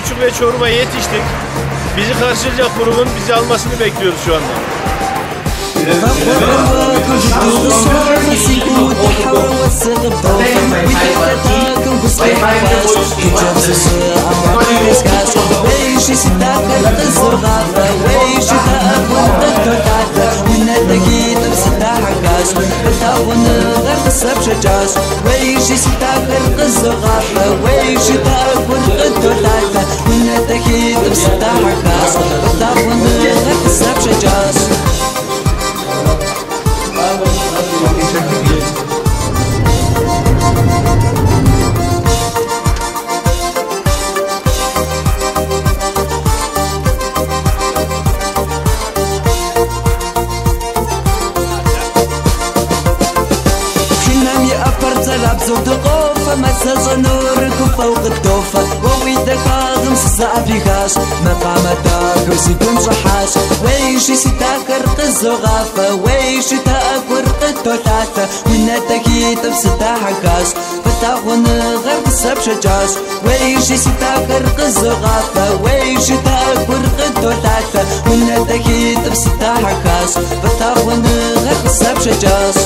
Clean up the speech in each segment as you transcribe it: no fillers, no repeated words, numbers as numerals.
Selçuk ve Çorum'a yetiştik. Bizi karşılayacak grubun bizi almasını bekliyoruz şu anda. زود قوفة مسز نوركم فوق الدوفة وويدا خاغم سزعفي غاش مقامتك وسيكون صحاش ويشي ستاكر قزو غافة ويشي تاكر قدو ثاثة من التكيت بستا حكاش فتاغن غير بسب شجاش ويشي ستاكر قزو غافة ويشي تاكر قدو ثاثة من التكيت بستا حكاش فتاغن غير بسب شجاش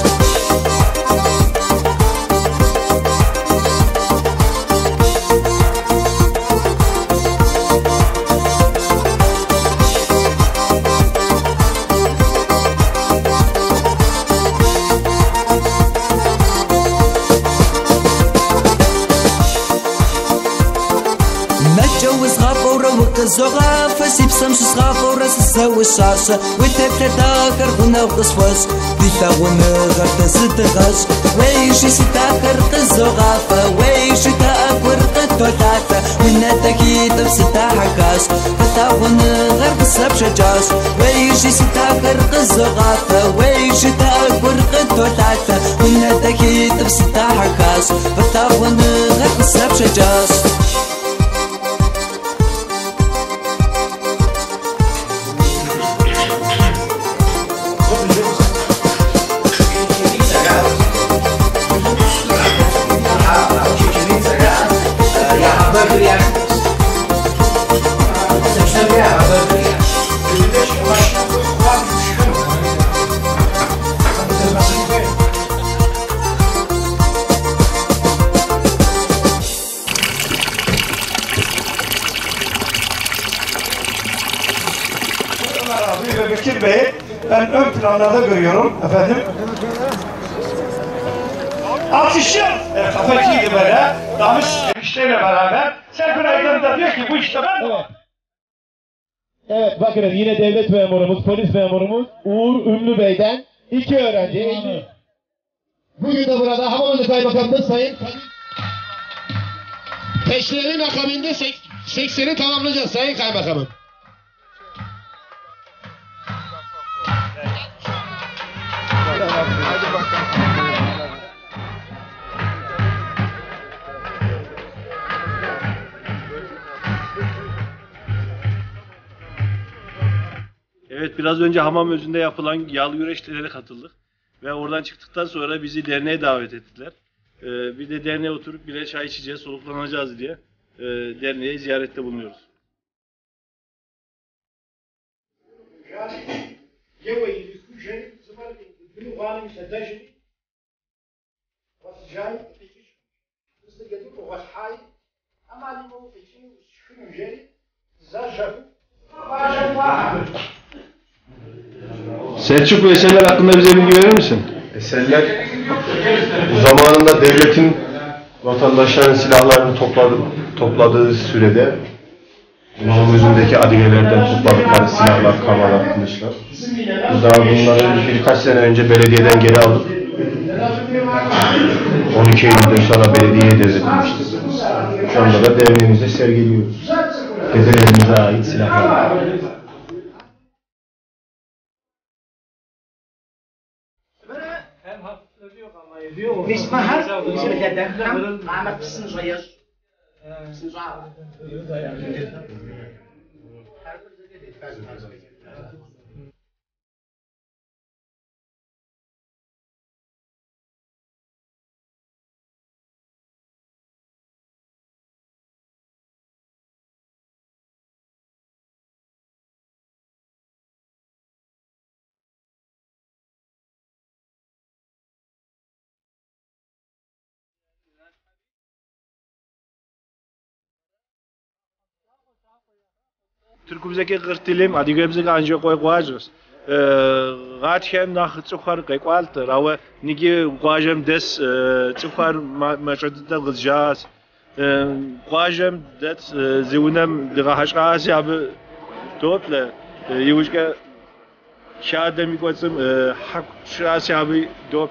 متجوز غافورة وقزو غافة سيب سمش غافورة سساوي الشاشة ويتبتا داكر غنا وقصفاش ديتا غنا غرتا ستغاش ويشي ستاكر قزو غافة ويشي تاكر قدو ثاثة وينا تاكيد بستا حكاش فتا غنا غير بسب شجاش ويشي ستاكر قزو غافة ويشي تاكر قدو ثاثة وينا تاكيد بستا حكاش فتا غنا غير بسب شجاش Bekir Bey'i ben ön planlarda görüyorum efendim. Alkışlıyor. Kafacıydı böyle. Damış enişteyle beraber. Serpil Aydın da diyor ki bu işte ben. Evet. Evet bakınız yine devlet memurumuz, polis memurumuz Uğur Ünlü Bey'den 2 öğrenci. Bugün de burada Hamamlı Kaymakamımız Sayın Teşri'nin akabinde 80'i tamamlayacağız Sayın Kaymakamım. Evet, biraz önce Hamamözü'nde yapılan yağlı güreşlere katıldık. Ve oradan çıktıktan sonra bizi derneğe davet ettiler. Bir de derneğe oturup birer çay içeceğiz, soluklanacağız diye derneğe ziyarette bulunuyoruz. Selçuk ve Esenler hakkında bize bilgi verir misin? Esenler zamanında devletin vatandaşların silahlarını topladığı sürede Hamamözü'ndeki adinelerden topladıkları silahlar, kamalar, kılıçlar. Daha bunları birkaç sene önce belediyeden geri aldık. 12 Eylül'den sonra belediyeye devredilmiştir. Şu anda da derneğimizde sergiliyoruz. Dedelerimize ait silahlar. اسمها اسم الهدف عمل بسن صغير بسن صغير Türkümüzdeki qırtilim, adigöbüzdeki anca koy koyacağız. Gathem nach tsukar qeqaltır. Ama nigi qoyacağım des tsukar maçadıda qılacağız. Qoyacağım des zivunem dıgahaşqası abi topla. Yuvuşka şahadem ikotsum hak şurası abi top.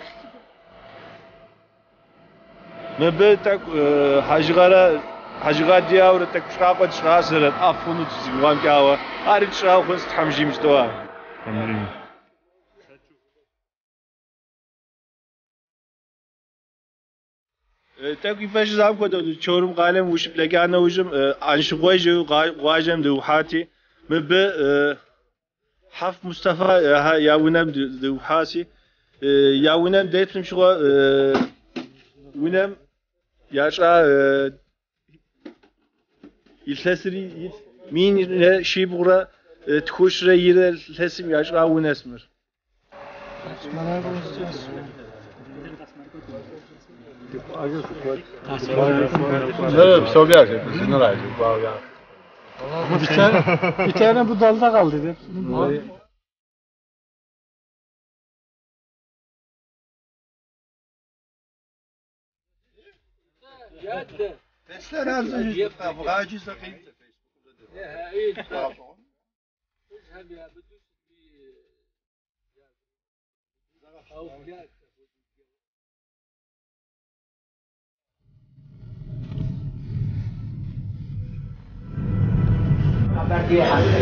Mebe tak hajgara diavr tak şaqat şqasırat afunu tzigam kawa. Arit şaq khust hamjim stoa. Tak ifaş zam kodu çorum qalem uşup legana ujum anşı qoyju qoyjam duhati. Mebe Haf Mustafa yavunem duhasi. Yavunem detrim şu وينام ياشا يلتسري مين شي بغرا تخش رير التسم ياشا ونسمر Evet, soruyor ki sizin arayıcı. Bir tane bu dalda kaldı. Besler arzı aciz dakika.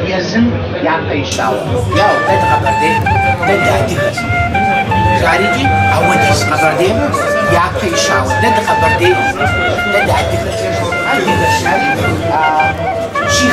yazın yapmayı şahı. Ya ben haberdeyim. Ben de acıkız. Zarici avadis haberdeyim. Yapmayı şahı. Ben de haberdeyim. Ben de acıkız. Acıkız yani. Şih.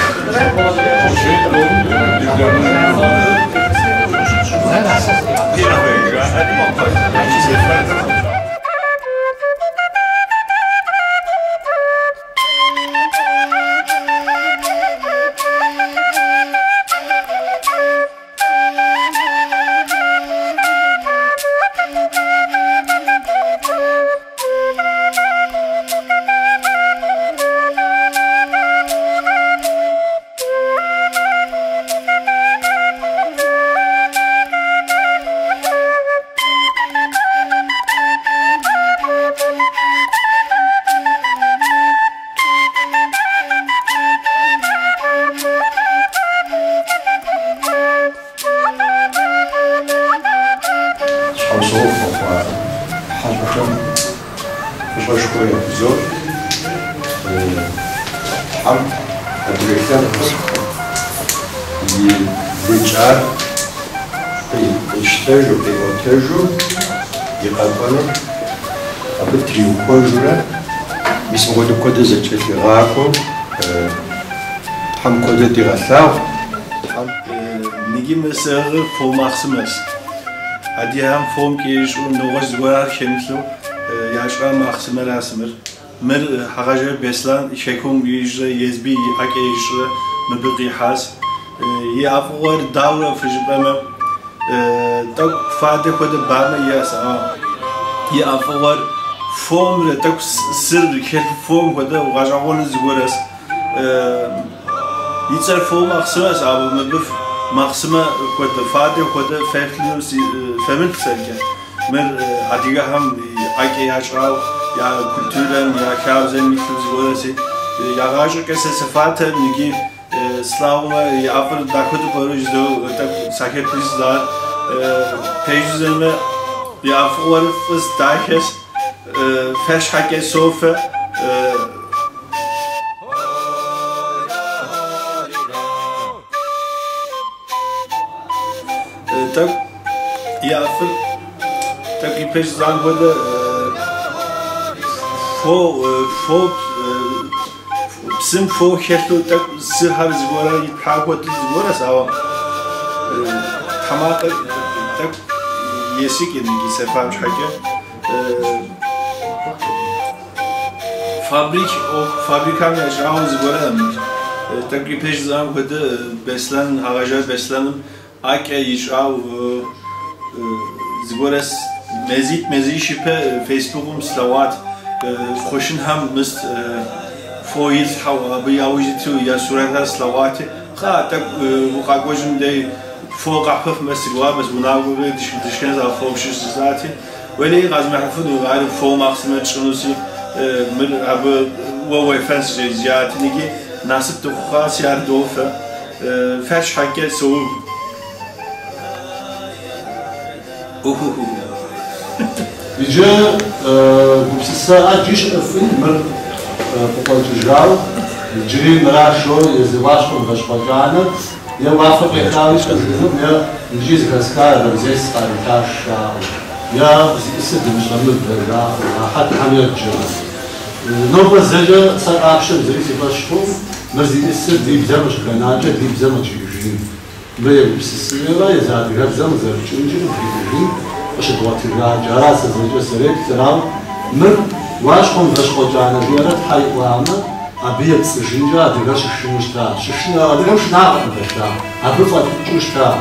Nigi mesere formaxmes. Hadi hem form kiş und noğaz gorar şemslu yaşra maxmer asmer. Mer hagaje beslan şekum yijre yezbi ake yijre mebqi has. Ye afwar davra fijbama tak fade kod barma yasa. Ye afwar form le tak sir kel form kod gajagon zgoras. Yitzer form axmas aber mebf Maxima kod fade kod fertlius femint selke. Mer adiga ham ake yaşra ya kültüren ya kavzen mitluz gorasi ya gajı kese sefate nigi slavma ya afır dakodu porujdo tak sakepizlar pejizeme ya afır fıs dahes feş hake sofe tak ya afır tak ipejizan koda Sim fo xerto tak sihar zgora yithagot zgora sawa thamaka tak yesik ingi sefam hake fabrikam ya jaun zgora tak ipej zam kod beslan hagaja beslanım ake yishav zgoras mezi şipe Facebook'um slavat خوشن هم مثل فویل حوا بیاوجی تو یا صورت سلواتی خاطر وقاقوجن دي فوق عفف مسلوا بس وناقول دشكن زا فوق شو ساعتي ولي غاز محفوظ وعارف فوق مقسمة شنوسي من أب وويفنس زيات نيجي ناس تخا سيار دوفة فش حكي سو يجي بس الساعة جيش أفين مر بقول تجاو جري مراشو يزواج كل بشبجانة يا وافق يخاوي شكلهم يا نجيز كاسكار رمزيس طاريتاش يا سد مش غمض برا حتى حمير جرا نوبة زجا صار عشر زريسي باشكوف مرزي السد دي بزمش كناجة دي بزمش يجين بيا بس السيرة يزاد غير زمن زرچ يجين يجين باش دواتي راجع راس زجا سريك ترام مر واش كون باش خوجانا ديالك حي وعامة أبيت سجنجا دعاش شمشتا ششنا دعاش ناقم بشتا أبفات شمشتا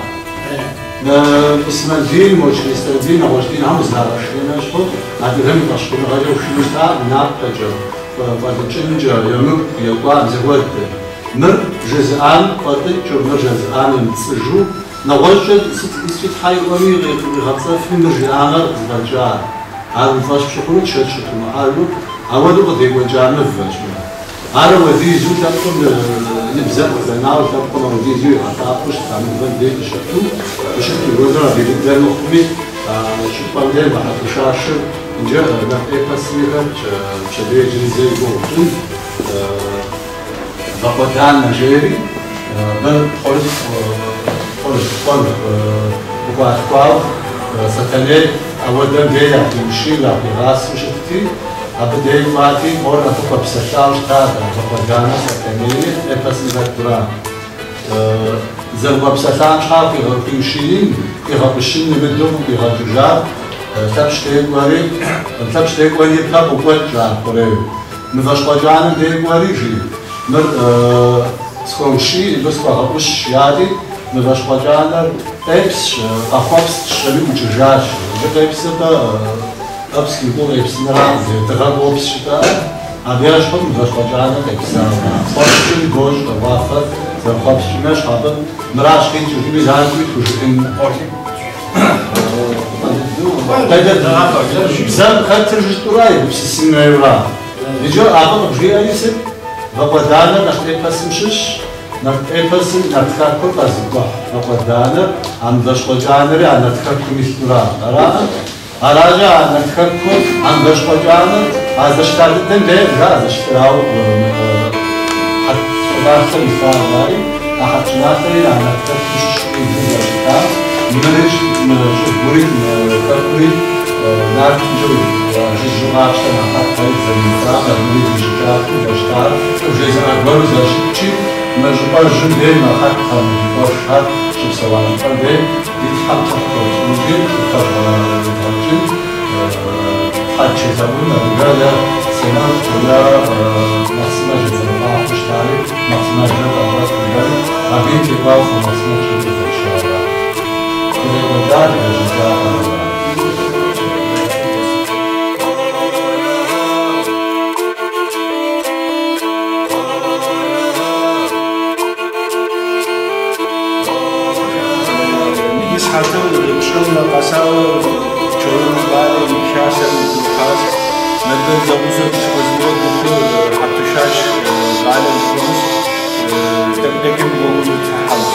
اسم الدين موجود الدين موجودين هم زارش ليش هو أدرهم باشكون غير شمشتا ناقتجا فاتشنجا يوم يقام زود مر جزءان فاتي شو مر جزءان سجو نوجد ست حي ومي غطى في مرجعنا زبجار هذا فاش شكون تشات شكون هذا أولو قد يوجعنا فاش أنا ودي زوج تكون نبزق وزناو تكون ودي زوج عطاقش تعمل بدي شفتو بشكل وزارة بيدير مخمي شو بعدين بعد وشاش جاء نقطة تصويرات شبيه جزء جوتون بقدان نجاري بقول بقول ستني أولا بيا تمشي لا براس شفتي أبدي ماتي مرة فوق بسشاوش تاعنا بقدانا سكنية أبسط الدرام زلوا بسشاوش حافي غرقيشين يغرقشين بدهم يغرقجار تبشتي قوي بقى بقول جار قريب مفاش قجانا دي قوي جي مر سكوشي بس بقوش يادي مفاش قجانا أبس أخوبس شلو جراش أبس بقى أبسكي بقول أبس نرام تغرب أبس شتاء أبياش هم مفاش قجانا أبس أبسكي جوج توافق زخوبس شماش حابب مراش كين شو كي بيزان كوي كوشين زاد خاطر جستوراي بس السنة يورا يجو أبغى بجي أيسن بقدانا نخلي بسمشش نخلي بسم نتكلم كل أزبط بقدانا عن دش قجانري عن نتكلم مستورا أراجع نتكلم عن دش قجانا هذا اشتغلتن ده هذا اشتراو حتى صباح الفاضي أحد شناخري عن نتكلم مش شيء منش بريد كربري نعرف جو جزء عشان حتى الزمن بريد جدار وجدار وجزء أكبر زاشتي مجبر جندي ما حتى مجبر حد شو سوالف فده يتحط تحت ممكن تفرج حد شيء زمان رجال سنة ولا مقسمة جزء ما أشتري مقسمة جزء أبرز رجال أبين تبغى مقسمة جزء الشارع وجدار الجزائر نيجي حتى شلون قساو شلون بالي شاشة الحاس مدن زوجة تشوزني دكتور حتى شاش بالي الفلوس تبدأ بقول تحمس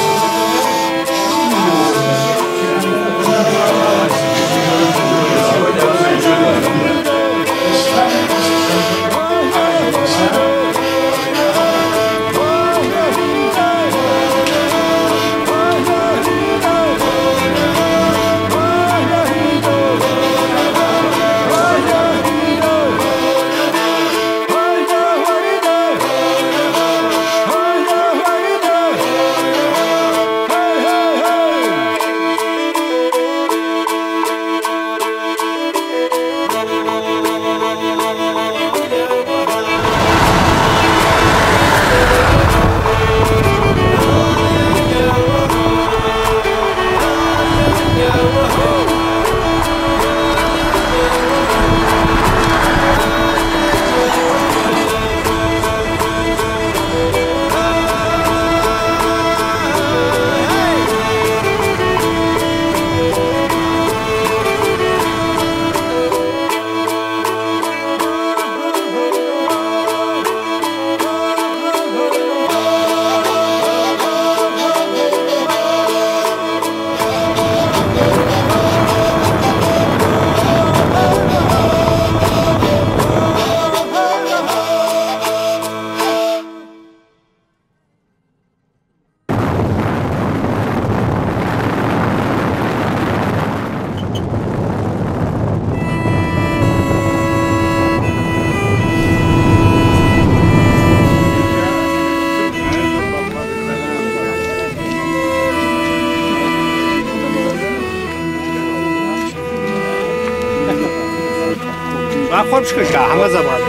Ахорчка, хамазабад.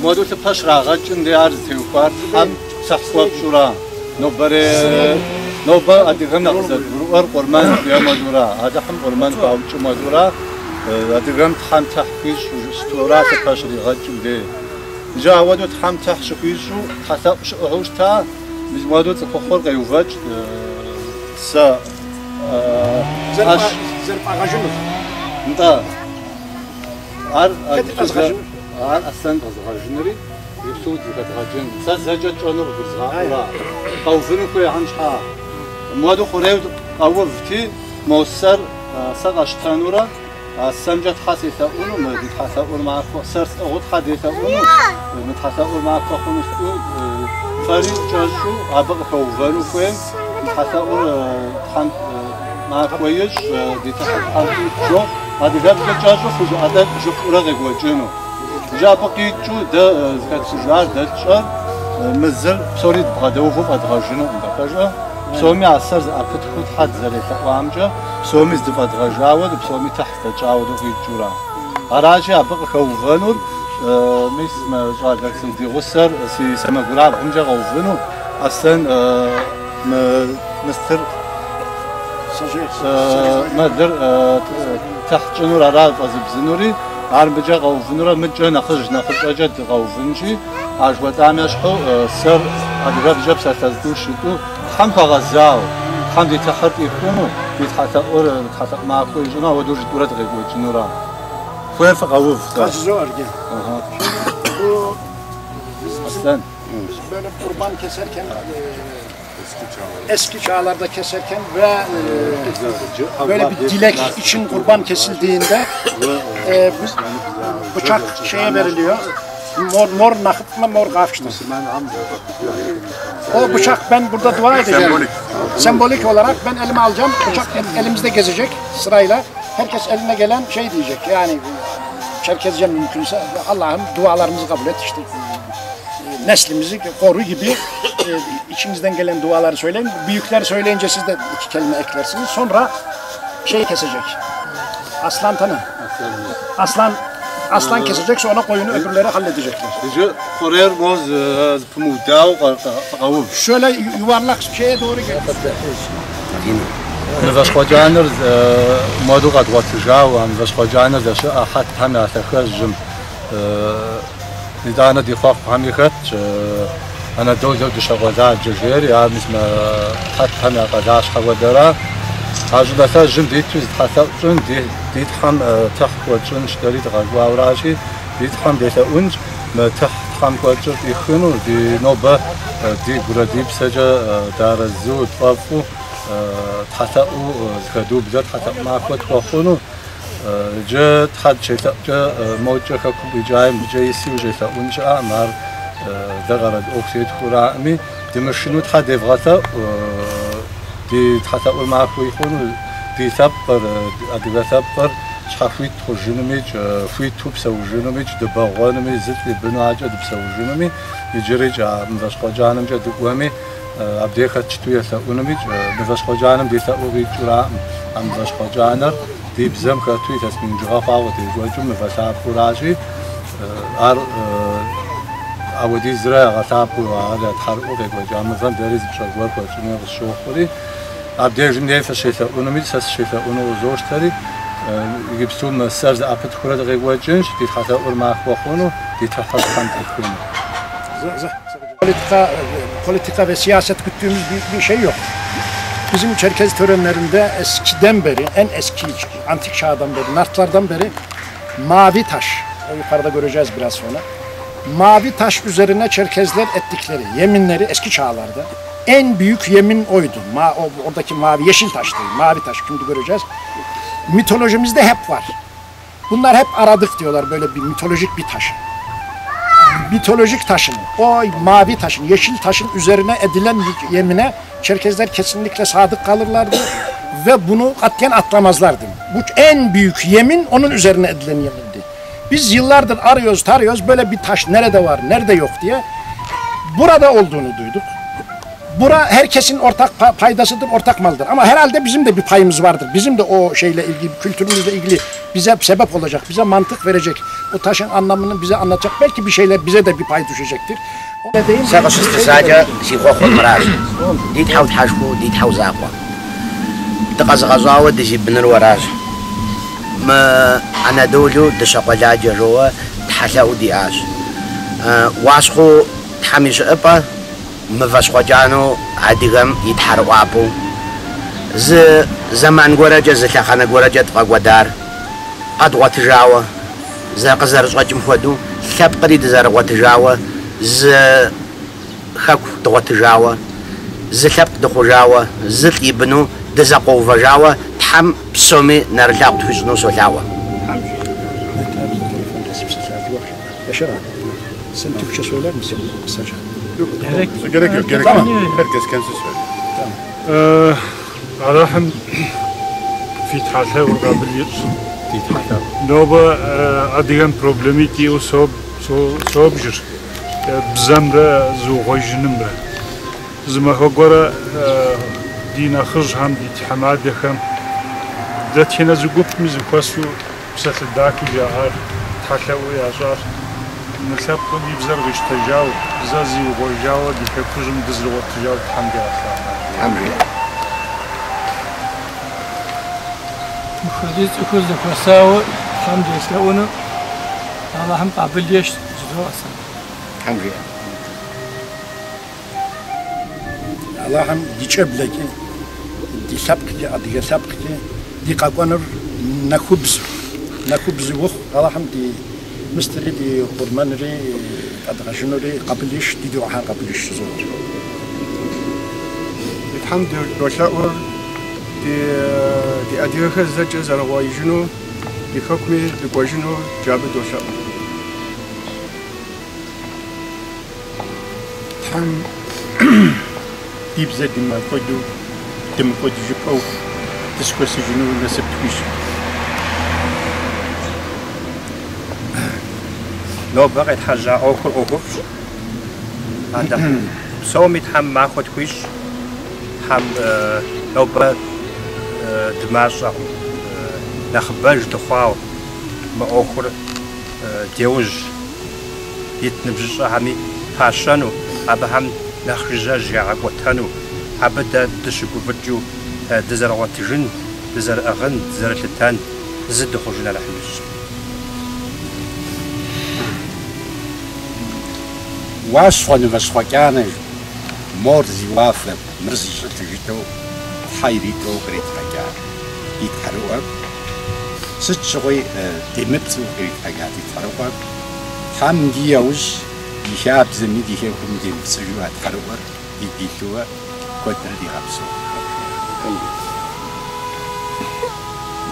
مادو تپاش راغت چون دیار تیوکار هم سخت شورا نوبر ادیگم نقصد برو قرمان بیا مادورا هذا هم قرمان باوچ مادورا ادیگم هم تحقیش استورا تپاش راغت چون دی جا ودو هم تحقیشو حساب شوش تا biz مادو تفخر قیوفج سا زرب ağacımız. Da ar aslan azğajneri yusud zğajn sazajat çonu buzğara qawfunu koy hanşha modu xorev qawfti mosar saqashtanura samjat hasita unu mudit hasa ul ma'qo sars oğut hadita unu mithasa ul ma'qo khunus fari çaşu abq qawfunu koy hasa ul han ma'qoyish dit jo hadi gab çaşu fuzu adat jufura qawjunu جابقي جو ده كتسجار ده تشار مزل بصوري بغدوفو بغدغاجنو عندكاجا بصومي عصر زعفت خود حد زليت وامجا بصومي زدف بغدغاجاود بصومي تحت تجاودو في جورا اراجي ابق كوفنور ميس ما جادك سيدي غسر سي سما غراب امجا غوفنو اصلا مستر مدر تحت جنور اراد بزنوري عربجا قوفنورا متجا نخرج أجد قوفنجي عجبت عميشحو سر عدقاب جاب سرتزدو شدو خم فغزاو خم دي تحرت يكونو بيتحتا معكو يجونا ودوج دورة غيبو جنورا فوين فقوف Kaçıcı var gel. Aslan Böyle kurban keserken eski çağlarda keserken ve böyle bir dilek için kurban kesildiğinde bıçak şeye veriliyor. Mor nakıt mı mor kafştı. O bıçak ben burada dua edeceğim. Sembolik olarak ben elime alacağım. Bıçak elimizde gezecek sırayla. Herkes eline gelen şey diyecek. Yani Çerkezce mümkünse Allah'ım dualarımızı kabul et işte. Neslimizi koru gibi içinizden gelen duaları söyleyin. Büyükler söyleyince siz de iki kelime eklersiniz. Sonra şey kesecek. Aslan tanı. Aslan kesecek sonra koyunu öbürleri halledecekler. Koreyer moz pumudav qawuf. Şöyle yuvarlak şeye doğru gel. Vasxojanır modu qadwatjaw am vasxojanır da şu ahat ham atakajm Lidana difaq hamikat ana dawda dishaqada jajir ya misma hat ham qadash xawadara ajudata jim dituz hasabun dit ham takhwatun ishtarit qawrashi dit ham beta unj ma takham qajut ikhunu di noba di guradib saja darazu twafu tasau khadub zat tasab maqat qofunu جا تحد شيء جا موجة كوب جاي مجيسي وجيسا ونشأ مار دغرد أكسيد خرامي دمشنو تحد يفغتا دي تحت أول معك ويخونو دي ثبر أدي ثبر شخفيت خرجنميج فيت توب سوجنميج دباغانمي زت بنو عجد بسوجنمي يجري جا مفش خجانم جا دقوامي أبدي خدشتويا سونميج مفش خجانم دي ثوبي جرا مفش خجانر دي بزم خاتوي تسمين جغافا وتجوجم مفشاب فراجي ار اودي زرا غتابو على تحرقو بجا مثلا دريز بشغور كوچني شوخوري ابديجم دي فشيتا اونمي سس شيتا اونو زوشتري يجبسوم سرز ابت خورد غيوجنش دي خاطر اورما خوخونو دي تحت خانت كون Politika ve siyaset güttüğümüz bir şey yok. Bizim Çerkez törenlerinde eskiden beri, en eski antik çağdan beri, nartlardan beri mavi taş, o yukarıda göreceğiz biraz sonra. Mavi taş üzerine Çerkezler ettikleri yeminleri eski çağlarda en büyük yemin oydu. Oradaki mavi, yeşil taş değil, mavi taş, şimdi göreceğiz. Mitolojimizde hep var. Bunlar hep aradık diyorlar böyle bir mitolojik bir taş. Mitolojik taşın, o mavi taşın, yeşil taşın üzerine edilen yemine Çerkezler kesinlikle sadık kalırlardı ve bunu katiyen atlamazlardı. Bu en büyük yemin onun üzerine edilen yemindi. Biz yıllardır arıyoruz, tarıyoruz böyle bir taş nerede var, nerede yok diye. Burada olduğunu duyduk. Bura herkesin ortak paydasıdır, ortak maldır. Ama herhalde bizim de bir payımız vardır. Bizim de o şeyle ilgili, kültürümüzle ilgili bize sebep olacak, bize mantık verecek. O taşın anlamını bize anlatacak. Belki bir şeyler bize de bir pay düşecektir. ساقش استساجة شي خوخ المراج دي تحاول تحاشكو دي تحاول زاقوا تقز غزاوة دي بن الوراج ما أنا دولو دشاق وجاجة جوا تحلاو دي آش واسخو تحميش أبا مفاسخو جانو عديغم يتحرق عبو زمان قورجة زتاخانا قورجة تقاقوا دار قدوة تجاوة زا قزر زواج مفودو ثاب قريد زارقوا تجاوة ز خاكو تغوتجاوة ز ثاب دخوجاوة ز يبنو دزاقو فجاوة تحم بسومي نرلاق تفجنو سولاوة Sen Türkçe söyler misin kısaca? Gerek yok. Herkes kendisi söylüyor. راحم في تحالها ورقابلير في تحالها نوبة أديان بروبلميتي وصوب جر بزمرة زو غيجنمرة زما هقورا دينا خرج هم دي تحماد يخم ذات هنا زقوب ميزو كواسو بسات الداكي جاهر تحالها ويازار نساب قلبي بزر غيش تجاو بزازي وغيجاو دي كوزم دزلو تجاو تحمد حمد مخليت أكل ذكرساوي حمد يسلونه الله هم قابل يش زواسا الحمد لله الله هم ديشبلك دي سبكتي أدي سبكتي دي قاقونر نخبز وخ الله هم دي مستري دي قرمانري أدغشنوري قبليش دي دوحان قبليش زور الحمد لله دي أديخ الزج زروايجنو دي حكمي بقوجنو جاب دوشا تام يبزا ديما كودو دم كودو جبو تسكوسي جنو نسب تبيش لو بغيت حاجة أوكل أوكفش عندك سومي تحم ما خد كويش تحم لو بغيت دماغ نخبج دخواو ما أخر ديوج يتنبجش همي هاشانو أبا هم نخرجا جاع قوتانو أبدا دشكو فيديو دزر واتجن دزر أغن دزر لتان زد خرجنا لحمش واسفن واسفكانه مرزي وافل مرزي شتجتو حيريتو قريت حاجات يتحرقوا ست شوي دمتو قريت حاجات يتحرقوا حم ديوز يشاب زمي دي هيكم دي بسجوا يتحرقوا يديتوا قدر دي غبسو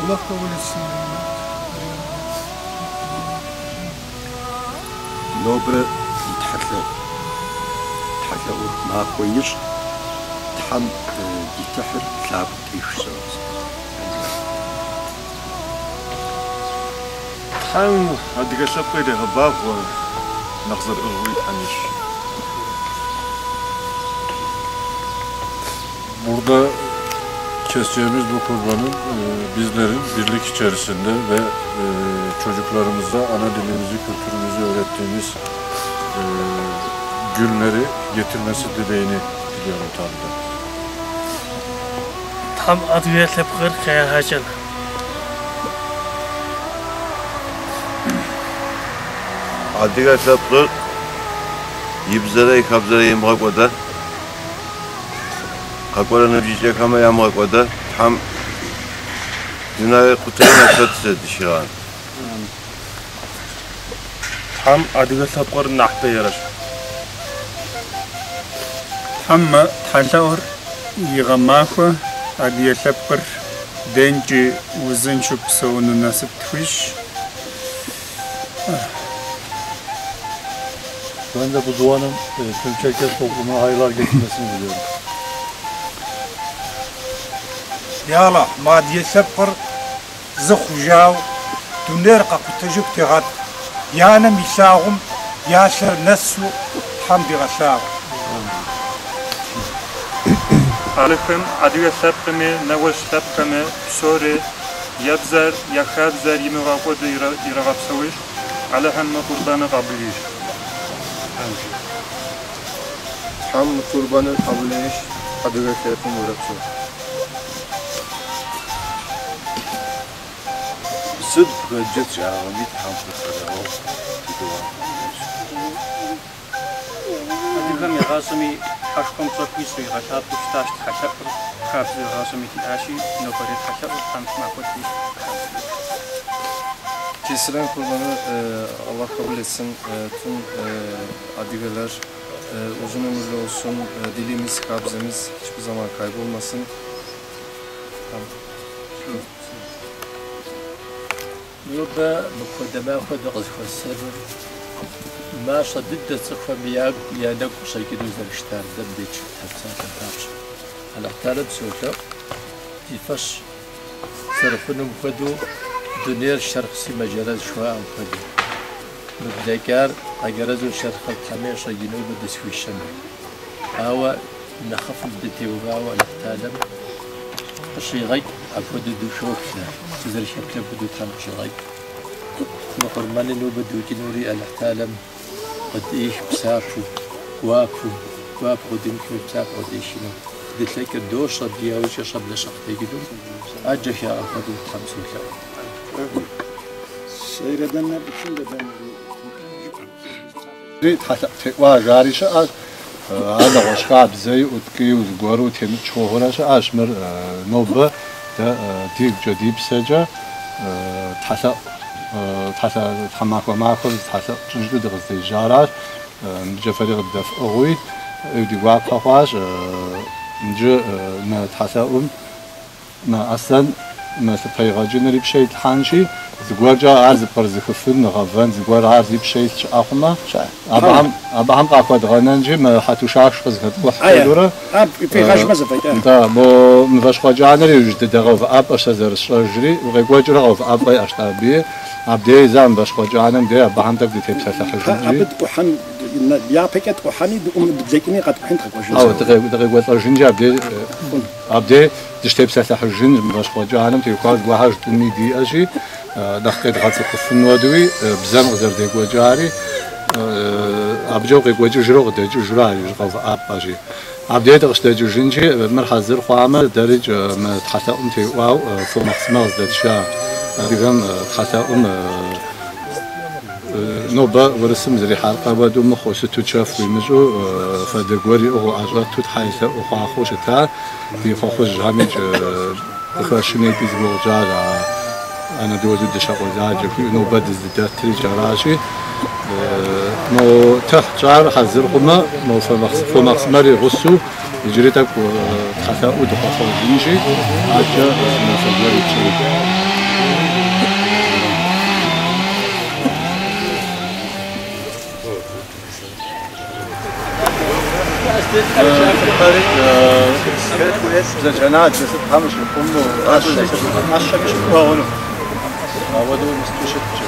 الله قبول السنة نوبر يتحلو ما كويس تحم يتحر ثابت يشتغل تحم هديك سبقي هباب ونخزر أغوي حنيش Burada keseceğimiz bu kurbanın bizlerin birlik içerisinde ve çocuklarımıza ana dilimizi, kültürümüzü öğrettiğimiz günleri getirmesi dileğini diliyorum Tanrı'dan. tam adviye tepkir kaya hacan. Adiga tepkir yibzere kabzere yemrak oda. Kakora nebjişe kama yemrak oda. Tam Günay kutayına satışa dişiran. tam adiga tepkir nahta yaraş. هم تحلور يغماخو أدي يسبقر دينجي وزن شو بسون الناس بتفش. Ben de bu duanın tüm Çerkez toplumuna hayırlar getirmesini diliyorum. يلا ما دي يسبقر زخو جاو دونير قاكو تجوك تغاد يانم يساهم ياسر نسو حمد غساو عليكم عدوية سبقمي نوش سبقمي سوري يبزر يخابزر يمغاقود يرغب سويش على هم قربان قبليش هم قربان قبليش عدوية سبقمي ورقصو صدق جت شعرامي تحمل الخلاو أديكم يغاسمي حشكم صفيسو يغشاب تشتاش تحشب خابز يغاسمي تلاشي نوبريت حشب خمس معقود Kesilen kurbanı Allah kabul etsin. Tüm adigeler uzun ömürlü olsun. Dilimiz, kabzemiz hiçbir zaman kaybolmasın. يبقى مقدمة خد غزف السر ما صدد تصفى مياق يادك وسيكدو زرشتار دم بيتش تبسان تبتاش على احتالب سوتا يفش صرفنهم خدو دنيا الشرق سي مجرز شواء خدو مبدأكار اقرزو الشرق الحميشة جنوب دسوي الشمال هوا نخف بدتي وغاوة الاحتالب الشيغي أفود دو شوكنا تزر شكل بدو تام شيغي مقرمان إنه بدو جنوري الاحتالم قد إيش بسافو وافو قديم كم بسافو قد إيشنا قلت لك الدوش صديا وش يشرب لشقتي جدو أجش يا أفود تام سوكا سيردنا بكل بدن ريت حتى واجاريش هذا وشقاب زي وتكي وزغورو تيم تشوهراش اشمر نوبه ديك جديد سجا تحت حماك وماكو تحت جنجو دغزي جاراش نجفري غدف اوي ودي واقفاش نجي ما تحت ما اصلا ما تبيغاجين بشيء الحانشي زغورجا عرض برزخفن غفن زغور عرض بشيء اخما ابهم قاقد غننجي ما حتوشاش فزغت وحدوره في غاش مزفيت دا مو مفاش خواجانا يوجد دغوف اب اشزر شجري وغوجر غوف اب اشتابي ابدي زام باش خواجانا دي ابهم تبدي تبسح حجري ابد وحن يا بكت وحني بزيكني قد حنت خوش او دغه وطرجنجا ابدي دشتي بسح حجري باش خواجانا تيقاد واحد دني دي اجي دقيت غاتي قفن ودوي بزام غزر دي وجاري ابجو غوجو جرو دجو جراري غوف اب اجي ابدي دغشت دجو جنجي مر حاضر قامه درج ما تحت امتي واو فو مخسمه زدشا ديغم تحت نوبا ورسم زري حلقه بدو مخوش تشاف ويمجو فدغوري او اجرات تحيث او خوشتا في خوش جامج خشني تزبو جارا أنا دوز الدشاق وزاج في نوبة الزدات تريجاراشي مو تحجار حزر قما مو فماكس ماري غسو يجريتك وتحتا ودخل جينشي عجا نفجر يتشري زجنات جسد خمس القمو عشا مش بواغنو ودو مستوشت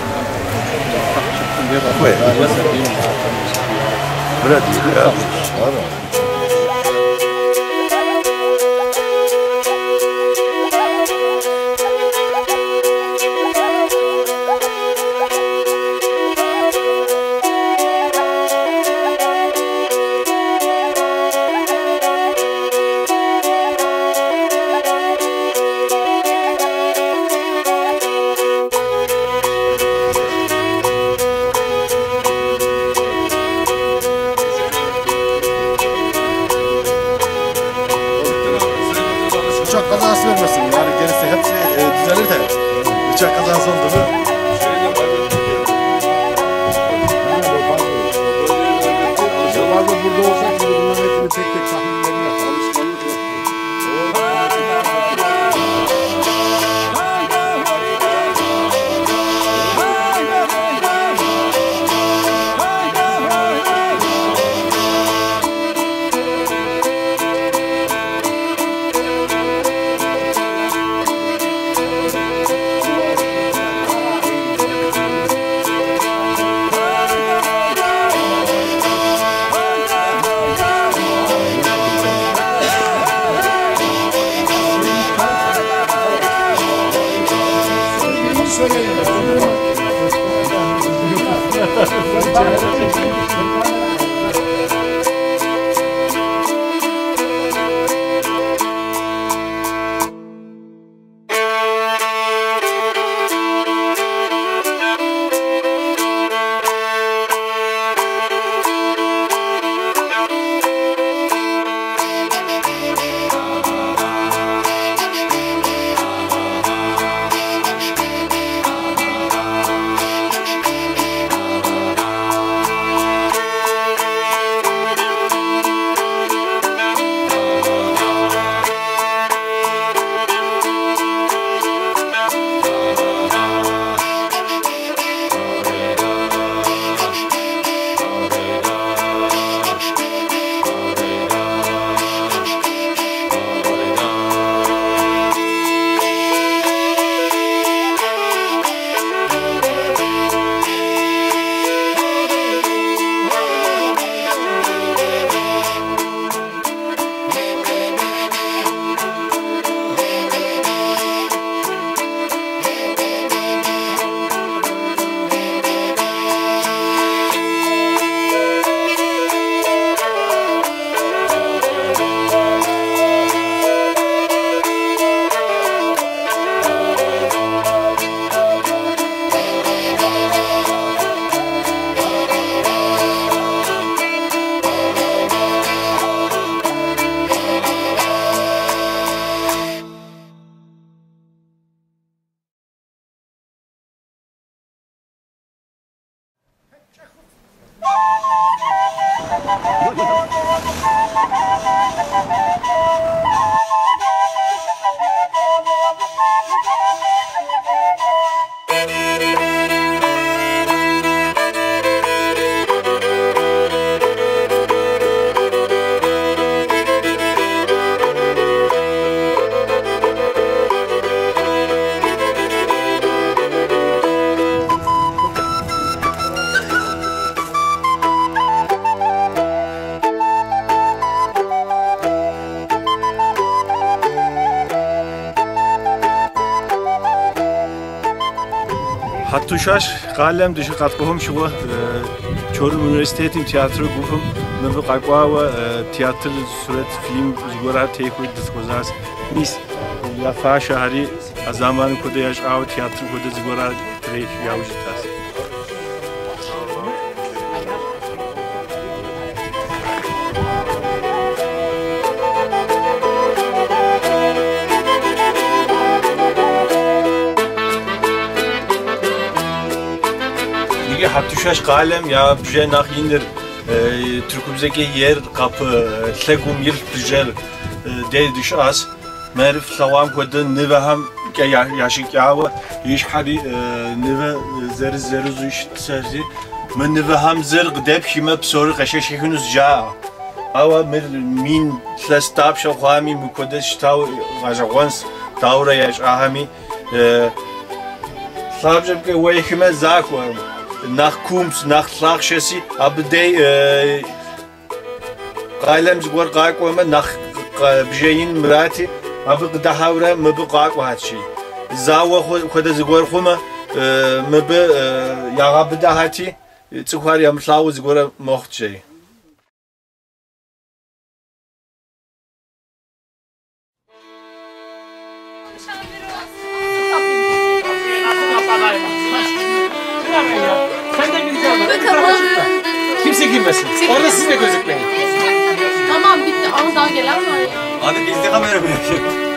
Hattuşaş, kalem dışı katkıhım şu Çorum Üniversitesi'nin tiyatro grupum nöbü kakva tiyatro suret film zgora teykoy diskozas mis ya fa şahri zamanı koda yaş av tiyatro koda zgora trek yavjitas. Hattuşaş kalem ya bje nach indir Türkümüzdeki yer kapı legum yer bjel de düş as merif lavam kodu nevham yaşık yağı iş hadi neve zeriz iş serzi men nevham zer gdep hime psoru qaşeşikunuz ja ava min tlastab şokhami bu kodu ştav vajawans tavra yaş ahami sabjeb ke wayhime zakwa nach Kums, nach Lachschesi, aber die Kalem zgor qaqwama nach bjeyin mrati, aber da havra mbe qaqwa hatshi. Zawa khoda zgor khuma mbe yaga bda hati, tsukhar yamslaw zgor mochtshi. Kimse girmesin. Orada siz de gözükmeyin. Tamam bitti ama daha gelen var ya. Hadi biz de kamera bırakıyoruz.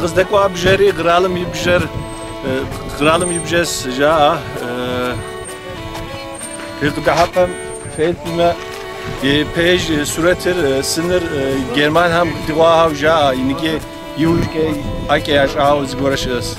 قصدك بجري غرالم يبجس جاء فيلتو كحبم فيلتما يبيج سورتر سنر جرمان هم دواها وجاء ينجي يوجي أكيد أشعاو زغورشس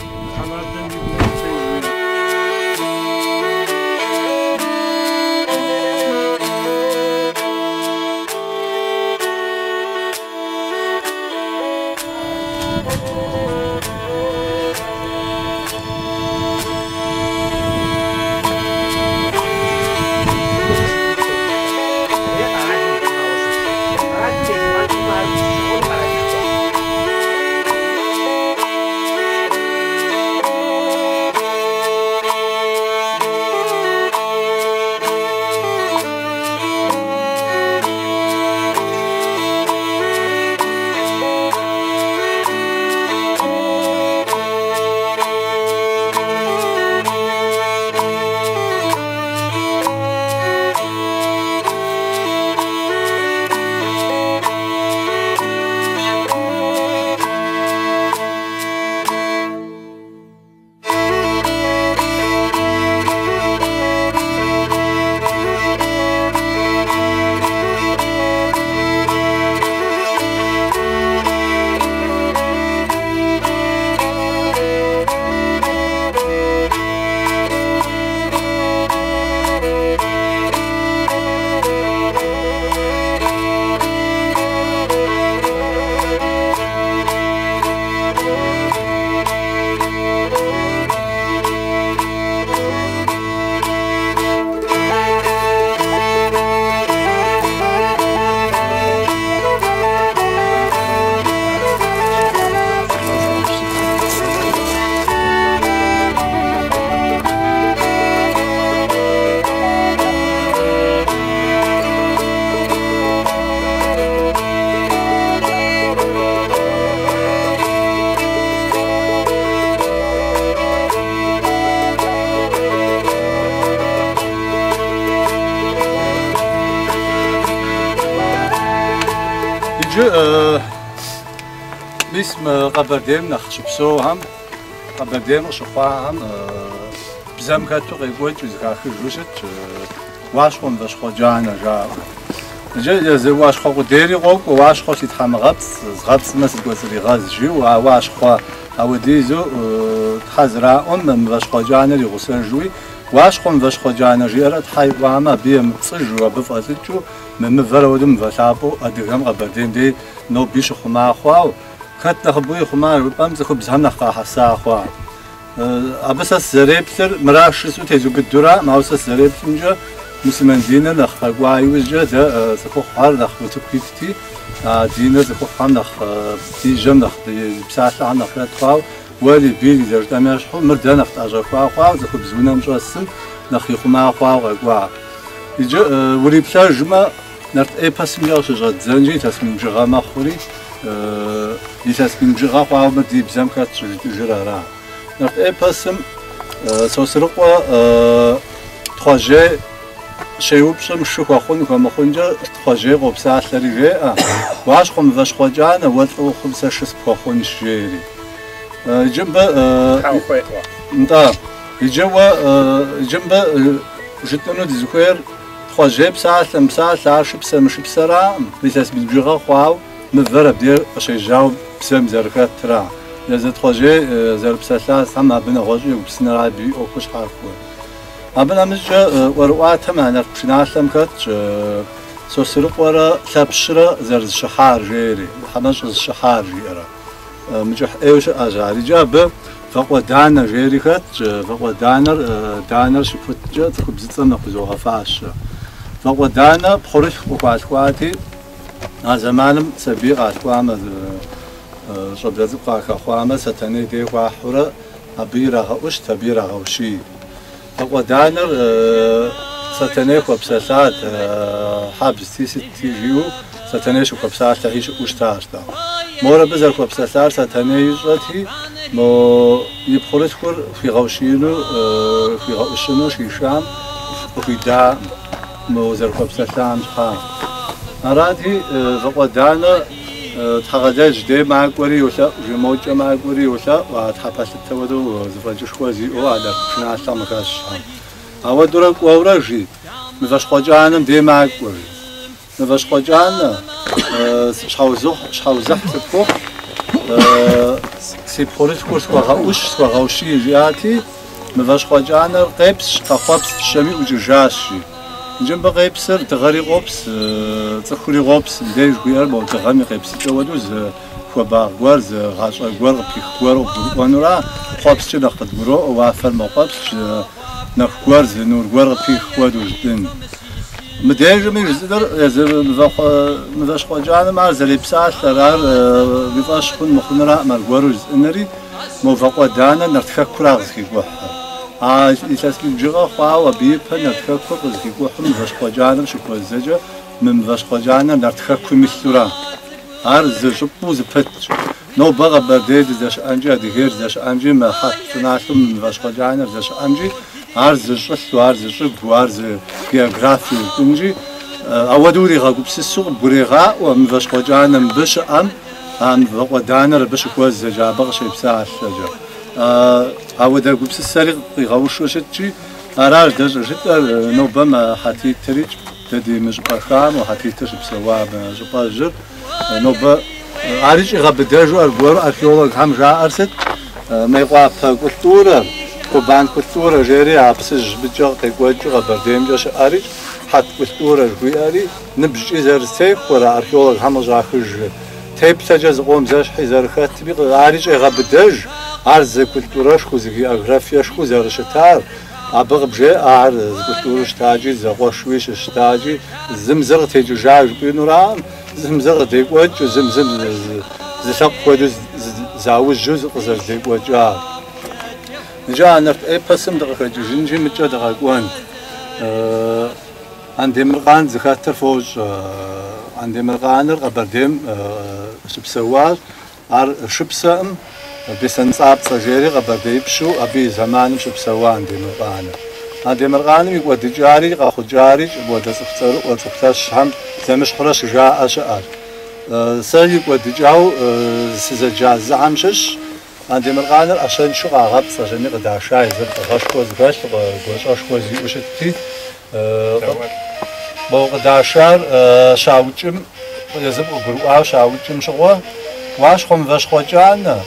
باسم قبردين نخشبسوهم قبردين شخواهم بزم كاتو قيقوت وزكاخي جوشت واشخون بشخو جانا جا واشخو ديري قوك واشخو تتحم غبس مسل قوسري غاز جي واشخو اوديزو تحزراون من بشخو جانا لي غسر جوي واشخون بشخو جانا جيرت حي واما بيم تصجوا بفاتجو من مفرودم فشابو ادغم قبردين دي نو بيش خما خواو خط نخبوي خمار بامز خب زهم نخا حسا خوا ابس الزريبتر مراشسو تيزو بالدرا ماوس الزريبتنجا مسلمان دينا نخ وايوجا دا سكو خار نخ وتبكيتي دينا سكو خان نخ دي جم نخ بساعه عن نخ تخاو ولي بيلي درت اماشحو مردا نخ اجا خوا زكو بزونا مجسم نخ خما خوا غوا يجي ولي بلا جما نرت اي باسميا شجا زنجي تسمين جغا مخوري يتسمين جغا خوا مدي بزام كات جرارا نرت اي باسم سوسرقوا تخاجي شيوب شم شوكا خون كما خونجا تخاجي غوبسا لري واش خم فاش خوجانا ولو خمسه شس خون شيري جنب نتا جنب جتنو ديزكوير تخاجي بساعه لمساعه شبسه مش بسرا بيتسمين جغا خواو مفرب دير شيجاو بسم زركات ترا لازم تخاجي زر بساعه سما بنا غوجي وبسنا رابي او كش حركو أبنا مجا وروات هم أنا بنعلم كات سوسرق ورا ثبشرة زرز شحار جيري حماش الشحار جيرا مجا إيش أجاري جاب فقوا دانا جيري كات فقوا دانر شفت جا تكب زتنا نخزوها فاش فقوا دانا بخرج وقعت قواتي زمانم سبيقات قوامة شبلز قاك قوامة ستني دي قاحورة أبيرها وش تبيرها وشي فقوا دانر ستنيك وبساسات حابس تيسي تيجيو ستنيش وبساسات تعيش وشتاشتا مورا بزر وبساسات ستنيش رتي مو يبخلتكر في غوشينو في غوشينو شيشام وفي دا مو زر وبساسات خام أرادي فقوا دانر تغادج دي معك وري ولا جموج معك وري ولا وتحبس التودو زفاجش خوازي وعلى شنا عشان مكاش أودرك وورجي مفاش خواجانم دي معك وري مفاش خواجان شحوزح تبقى سي بوليتيكوس وغاوشي جياتي مفاش خواجان قيبس قفابس الشمي وجرجاشي جنب قيبسر تغري غوبس تخري غوبس ديج غير مو تغامي قيبس تودوز فبا غورز غاش غور بيخ غور ونورا خوبس ناخد برو وافر موقفس ناخ غورز نور غور بيخ ودوز دين مديج مي زدر مفاش خواجان مع زلي بساعه قرار بيفاش كون مخنرا مع غورز انري موفق ودانا نرتفكر راسك بوح يتسكي جرا خوا بيبها نرتفكر راسك بوح من فاش خواجان شكو زجا من فاش خواجان نرتفكر مسورا عرض شبوز فت نو بغى بديد داش انجي دير داش انجي ما حط ناسم من فاش خواجان داش انجي عرض شس وعرض شب وعرض جيوغرافي انجي اودوري غاكو بسسو بريغا ومن فاش خواجان بش ام ودانا باش كوز زجا بغش بساعة الشجا أودا قبس السرق يغوش وشتشي أراج دج جدا نوبما حتي تريج تدي مجبر خام وحتي تش بسوا مجبر جر نوبا عارج غبداجو أرجور أركيولوج هم جا أرسد ما يقع كولتورة كوبان كولتورة جري عبسج بجا تقوج غبرديم جاش أريج حت كولتورة جوياري نبجي زرسيف ولا أركيولوج هم جا خج تيب سجز قوم زاش حزار خاتبي عارج غبداج عرض كولتوراش خوزي جغرافياش خوزي رشتار أبغى بجي عرض كولتوراش تاجي زغوشويش تاجي زمزغ تيجي جاج بينورام زمزغ ديقوج زمزم زسق ودز زاوج جزء قزر ديقوج نجا نرت أي بسم دقيقة جنجي متجا دقيقوان عندي مرقان زخاتر فوج عندي مرقان قبرديم شبسوار عر شبسام بسن صعب صجيري قبردي بشو أبي زمان شبسوا عندي مرقان يقول دجاري قاخد جاري يقول تسختر وتختش هم زمش خرش جاء أشعر سيد يقول دجاو سزجاز زعمشش عندي مرقان عشان شو قاعد صجني قد عشاي زرت غش كوز غش غش كوز يوشتي بوق داشار شاوچم يزب برو شاوچم شغوا واش خم واش خوجانا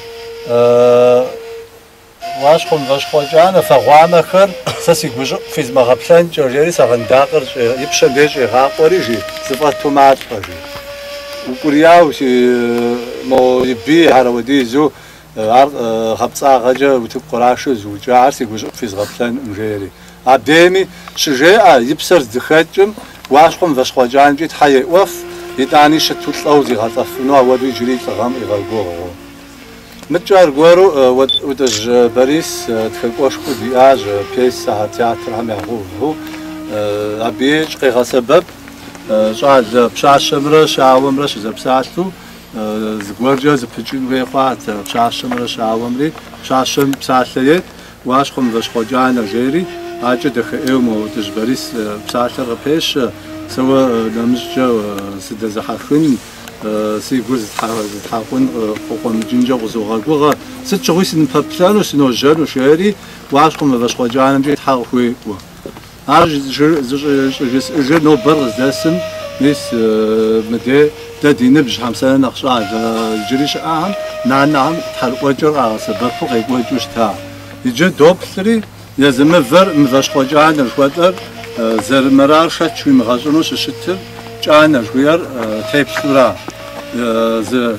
واش خم واش خوجانا فغوانا خر سسي گوج فيز مغبلان جوري سغنداقر يبشن ديج غاقوريجي زبات تومات فاجي وكورياو شي مو يبي هارودي زو غبصا غجا وتب قراش زوجا عرسي گوج فيز غبلان مجيري عبديمي شجاع يبصر دخاتم واش خم واش خوجان جيت حي وف يتاني شتو تلوزي غطفنوا ودو يجري تغام يغاغو متجار غورو ودج باريس تخلقوش خدياج بيس ساعة تياتر هم يغوه أبيج قيغا سبب شاعد بشاع الشمرة شاع ومرش إذا بساعتو زغورجا زبتجين ويقوات بشاع الشمرة شاع ومري بشاع الشم بساعتليت واش خم واش خوجان جيري عاجة دخيومو ودج باريس بساعتر غبيش سوا نمشجا سد زحخن سيجوز تحاون قوم جنجا وزوغا ست شغيس نبابلانو سنو جانو شهري واشكم باش خوجان جيت حاوي عارج جر نو برز داسم نيس مدي تدي نبج 5 نقشع جريش اهم نعم تحرق وجر سبب فوق يجوج تا يجي دوبلري لازم فر مفاش خوجان الخواتر زر مرار شات شوي مغازونوش شتر جانا شوير تيب سورا ز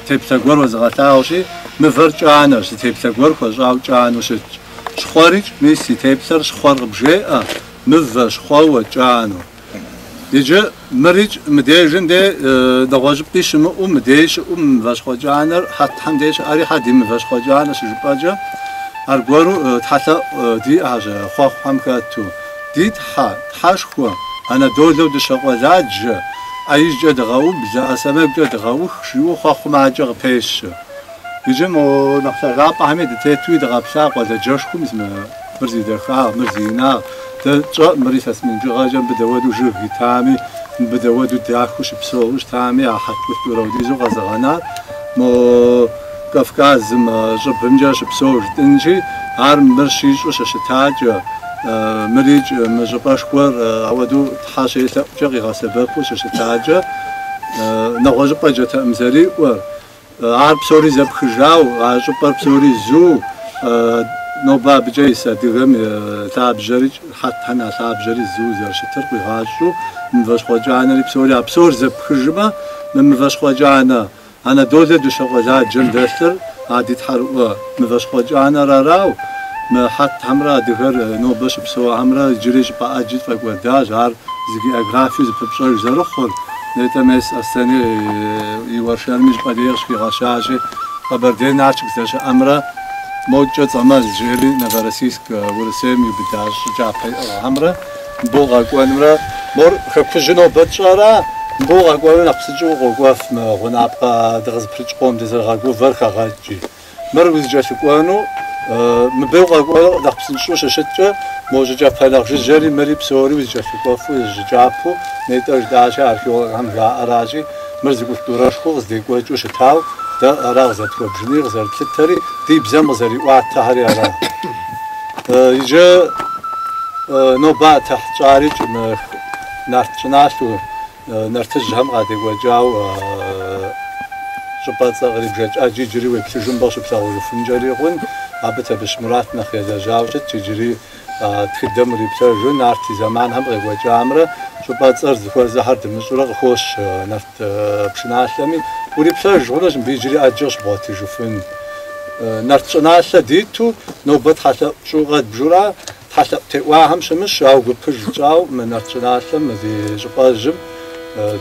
تيب تقور وزغتاوشي مفر جانا ش تيب تقور وزغاو جانوش شخورج ميسي تيب سر شخور بجي مفر شخور جانو يجي مريج مديجن دي دواجب ديش مديش مفاش خوجانر حتى حمديش اري حدي مفاش خوجانر شجباجا ارغورو تحت دي اجا خو حمكاتو ديت حاش خو أنا دولو دشقوا زاج أيش جد غاو بزا أسماء جد غاو شيو خاخ مع جغ بيش يجمو نختار رابع هميد تيتوي دغاب ساق ولا جاشكو مثل مرزي دخا مرزينا تجا مريس اسمين جغا جنب دوادو جغ تامي بدودو تاخوش بسوش تامي أحد كتورو ديزو غزغانا مو كافكاز ما جبنجاش بسوش تنجي عارم برشيش وش شتاج مريج مجباش كور عودو تحاشي تجي غسبب وش شتاج نغوج باجة تأمزري و عارب سوري زب خجاو عجبر بسوري زو نوبا بجيسة دغم تاب جريج حتى هنا تاب جري زو زرشتر بيغاشو مفاش خواجانا اللي بسوري بسور زب خجبة مفاش خواجانا أنا دولة دوش غزات جندستر عادي تحرق مفاش خواجانا راراو ما حتى همرا دغر نوباش بسوا همرا جريج باجيت فقوداج عار زي اغرافي زبشور زرخول نتمس السنة يورشان مش بديش في غشاشة خبردين ناشك زش أمره موجة زمان جري نغرسيسك ورسيم يبداش جاب أمره بوغا قوانمره مر خفجنو بتشارا بوغا قوان نقصجو غوف ما غنابقى دغز بريج قوم دزرغا غوفر خاجي مروز جاش قوانو مبوغا قوان نقصنشو ششتة موجة جاب فلاغ جري مري بسوري وجاش قوفو جابو نيتاج داشا أركيو هم جا أراجي مرز قلتورش خوز دي قوجو شتاو دا أراغ زاد كوبجني غزار تلتري دي بزام غزاري وعد تهري أراغ يجا نوبا تحت جاريج نارتشناشو نرتج هم غادي وجاو جبات غريب جاج أجي جري ويكتجون باش بتاعو فنجري غون عبتها بشمرات نخيا جاوجت تجري تخدم ريبسر نارتي زمان هم غير وجامرة شو بتصير ذكر زهر دمشورة خوش نفت بشناشلمي وريبسر جوناش بيجري أجوش باتي جوفن نارتشناش ديتو نوبت حتى شو غاد بجورا حتى تواهم شمش أو قبل جاو من نارتشناشلم ذي جباجم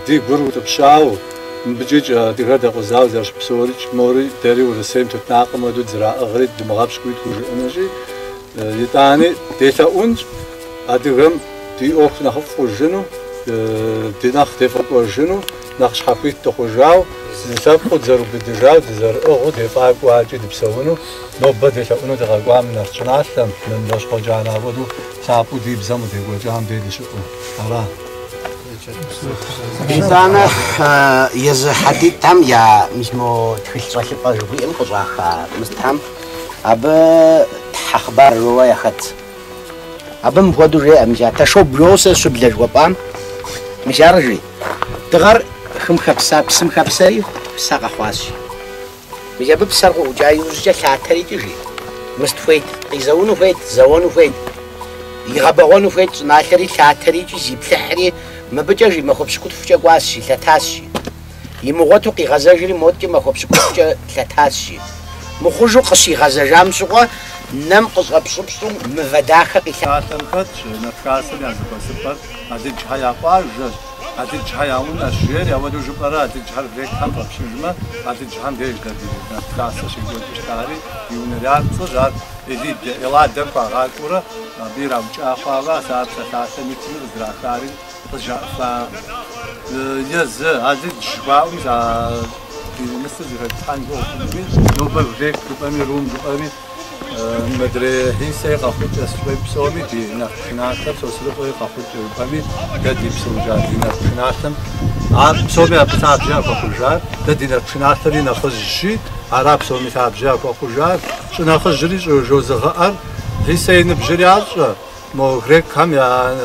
دي قرو تبشاو بجيج دي غدا غزاو زرش بسوريج موري داري ورسيم تتناقم ودود زراعة غريب دمغابش كويت كوجي أنجي يتعني ديتا أونج أديهم دي أوخ نخف وجنو دي نخ تفق وجنو نخش حقيت تخجاو زيساب خود زرو بدجاو زر أغو دفاع واجد بسونو نوبة ديتا أونو دغاقوا من نرشناشلم من باش خجانا ودو سابو دي بزامو دي وجام دي دي شقو أراه إنسان يز حديد تام يا مشمو تخش صاحب قجبي إم قصاخ مستهم أب تحخبار رواية خت أب مفودو جي أمجا تشوب بلوسة سبلج وبام مش أرجي تغر خم خبسة بسم خبسة بساق أخواسي مش أب بسرق وجاي وجا ثلاثة تجي مستفيد يزونو فيد زونو فيد يغبغونو فيد ناشري ثلاثة تجي زيب ثحري ما بجاجي ما خبش كنت فجأة قاسي ثلاثة يمغوتو قي غزاجري موتي ما خبش كنت فجأة ثلاثة مخرجو قصي غزاجام سقوا نم قصغب صبصو مفداخة قيثا تنخدش نفكاسل يعني بسبر هذه جهايا قارجة هذه جهايا ونا الشير يودو جبرا هذه جهر بريك هم بشجمة هذه جهام ديج قديم نفكاسل شيء يقول بشتاري يونريال صجار يزيد يلاد دفع غاكورة بيرا وجاخوا ساعة ثلاثة متر زراعتاري صجار ف يز هذه جباو إذا مثل زي تانجو نوبل ريك كوبامي روم كوبامي مدري هيسي قاخد شوي بسومي دي نحناتم سوسلو قاخد كوبامي قدي بسوجات دي نحناتم عار بسومي بتاع جا قاخوجات دي نحناتم دي نخزجي عرب بسومي تاع جا قاخوجات شو نخزجري جو زغار هيسي نبجرياج مو ريك كم يا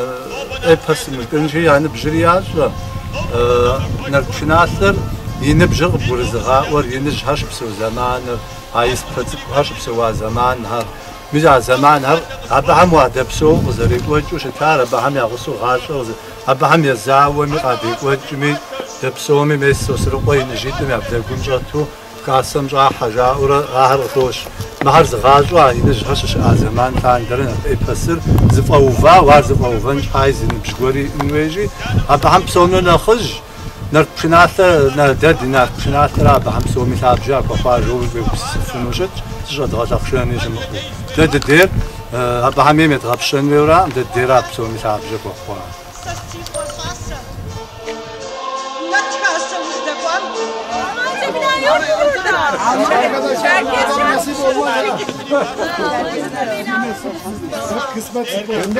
ابس ملكنجي يعني بجرياج نحناتم ينبجغ برزغاء ور ينجهش بسو زمان عايز بتزقهش بسو زمان هر ميزا زمان هر أبهم واحد بسو وزريق وجوش تار أبهم يغسو غاشو أبهم يزاو مقادي وجمي دبسو مي مسو سرقوي نجيد مي عبد الجنجاتو قاسم جا حاجة ورا غار خوش مهر زغاجو ينجهش زمان تان درنا بسر زفاوفا وارزفاوفن عايز نبجغوري نويجي أبهم بسو نخج نركشناثر نردد نركشناثر أبهم سو مثال جاك وفاجو بسفنوشت تجد غزاخشان يجمع دد دير أبهم يمت غبشن ويورا دد دير أبسو مثال جاك وفاجو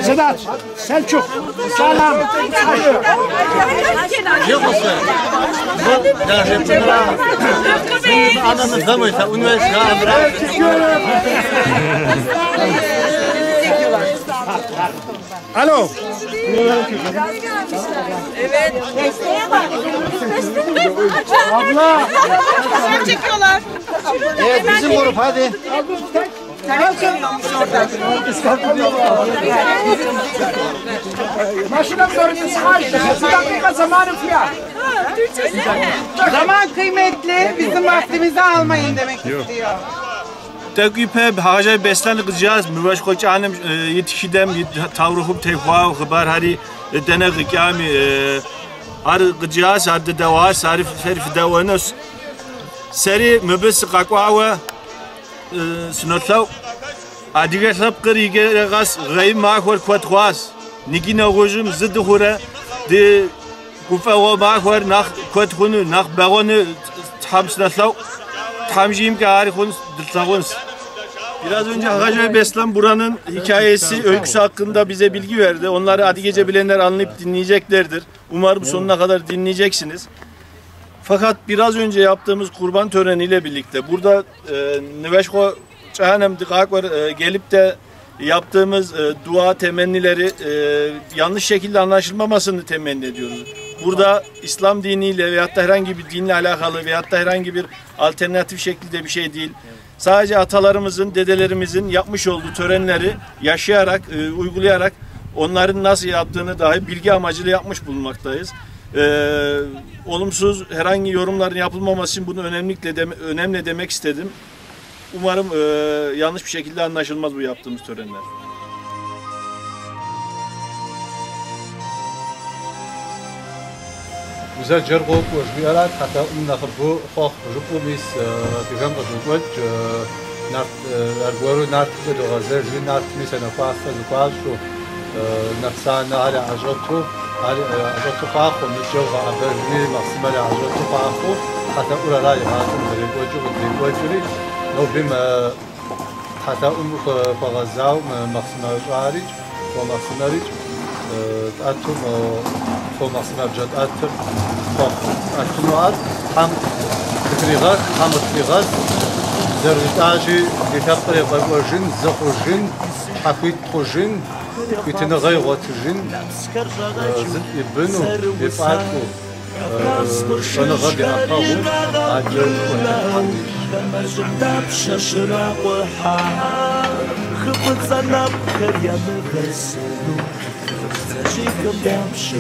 Sedat, Selçuk, Salam. Alo. Evet. Abla. Çekiyorlar. Evet bizim grup hadi. Maşına sorunu sıkıştı. Bir dakika zamanım fiyat. Zaman kıymetli. Bizim vaktimizi almayın demek istiyor. Teküpe hacı beslen kıcağız. Mübaş koçanım yetişidem tavruhum tehva haber hari dene gıkami har kıcağız har deva sarif ferif devanus seri mübes kakwa snotlav adiga sab qrige gas gay mahor kwatwas nigina gojum zid khura de kufa mahor nakh kwatkunu nakh bagonu tamsnatlav tamjim gari khun diltaguns. Biraz önce Hacı Beslan buranın hikayesi, öyküsü hakkında bize bilgi verdi. Onları Adi Gece bilenler anlayıp dinleyeceklerdir. Umarım sonuna kadar dinleyeceksiniz. Fakat biraz önce yaptığımız kurban töreniyle birlikte burada Nüveşko Çahanem Dikakvar gelip de yaptığımız dua temennileri yanlış şekilde anlaşılmamasını temenni ediyoruz. Burada İslam diniyle veyahut da herhangi bir dinle alakalı veyahut da herhangi bir alternatif şekilde bir şey değil. Sadece atalarımızın, dedelerimizin yapmış olduğu törenleri yaşayarak, uygulayarak onların nasıl yaptığını dahi bilgi amacıyla yapmış bulunmaktayız. Olumsuz herhangi yorumların yapılmaması için bunu önemli demek istedim. Umarım yanlış bir şekilde anlaşılmaz bu yaptığımız törenler. Güzel cergop özgürat hatta umnakbu xoh rupumis digam qadwaj nart argoru nart do gazer jin nart misana fasta zuqashu nafsana ala ajatu ala ajatu faqo mijoga aberni maksimal ajatu faqo hatta ura ray hatim degwajuri no bim hatta fagazaw maksimal arij wa maksimalic atum فمصنع جد أتر أتنوات حم تريغات حم تريغات زرتاجي يتقري بوجن زخوجن حفيت خوجن يتنغي غوتجن زد يبنو يفعلو أنا غبي أقاوم عجل خبط زنب خريم غسلو She come down, she